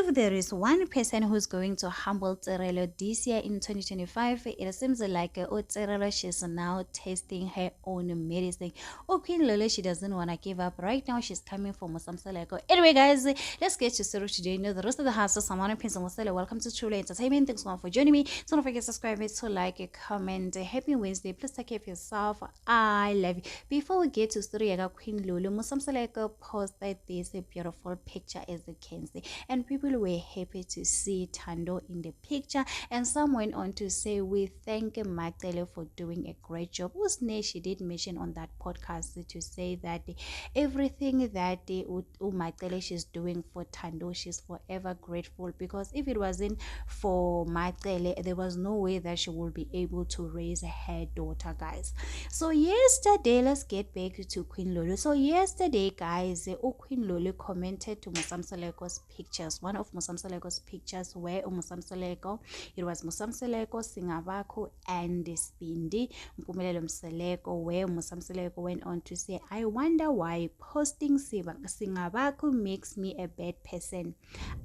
If there is one person who's going to humble Tserelo this year in 2025, it seems like Tserelo, she's now testing her own medicine. Queen Lolo, she doesn't want to give up. Right now, she's coming for Musamseleko. Anyway, guys, let's get to Suru today. You know the rest of the house. So, someone Pins and Musele. Welcome to Truly Entertainment. Thanks so much for joining me. So, don't forget to subscribe, to like, comment. Happy Wednesday. Please take care of yourself. I love you. Before we get to story, I got Queen Lolo. Musamseleko posted this beautiful picture, as you can see, and people were happy to see Thando in the picture, and some went on to say, we thank Magdalene for doing a great job. Usne, she did mention on that podcast to say that everything that Magdalene is doing for Thando, she's forever grateful, because if it wasn't for Magdalene, there was no way that she would be able to raise her daughter, guys. So yesterday, let's get back to Queen Lolo. So yesterday, guys, Queen Lolo commented to Musamseleko's pictures, one of Musamseleko's pictures, where Musamseleko, it was Musamseleko, Singabako, and Spindi Mpumelelo Mseleko, where Musamseleko went on to say, I wonder why posting Singabako makes me a bad person.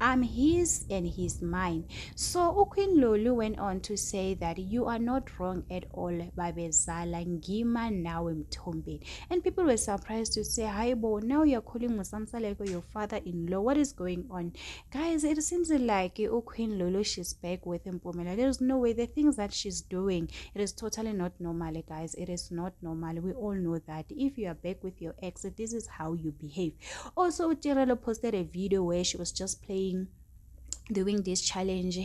I'm his and he's mine. So Queen Lolo went on to say that you are not wrong at all, Babezala Ngima now Mtombe. And people were surprised to say, hi bo, now you're calling Musamseleko your father-in-law. What is going on? Guys, it seems like Queen Lolo, she's back with Mpumela. There's no way. The things that she's doing, it is totally not normal, guys. It is not normal. We all know that if you are back with your ex, this is how you behave. Also, Tirelo posted a video where she was just doing this challenge.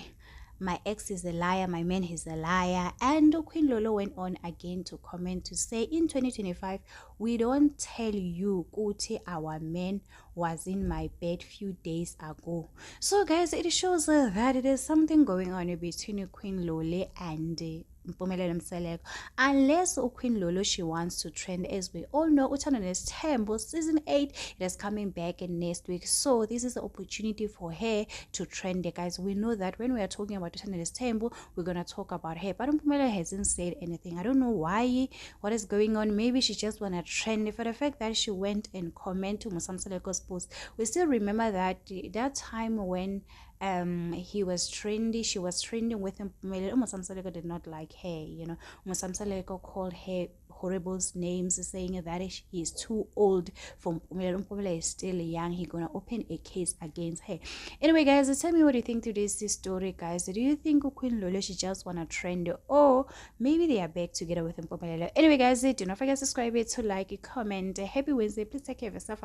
My ex is a liar, my man is a liar. And Queen Lolo went on again to comment to say, in 2025, we don't tell you Kuti, our man was in my bed few days ago. So guys, it shows that there is something going on between Queen Lolo and Mpumelelo Mseleko. Unless Queen Lolo, she wants to trend. As we all know, Uthando Nesithembu season 8, it is coming back in next week. So this is the opportunity for her to trend, guys. We know that when we are talking about Uthando Nesithembu, we're gonna talk about her, but Mpumelelo hasn't said anything. I don't know why, what is going on. Maybe she just wanna trend. For the fact that she went and comment to Musamseleko's post, we still remember that time when he was trendy, she was trending with him. Musamseleko did not like her, you know. Musamseleko called her horrible names, saying that he is too old for Mpumelelo. Is still young, he gonna open a case against her. Anyway, guys, tell me what you think to this story, guys. Do you think Queen Lolo, she just wanna trend, or maybe they are back together with Mpumelelo? Anyway, guys, do not forget to subscribe, to like, comment. Happy Wednesday. Please take care of yourself.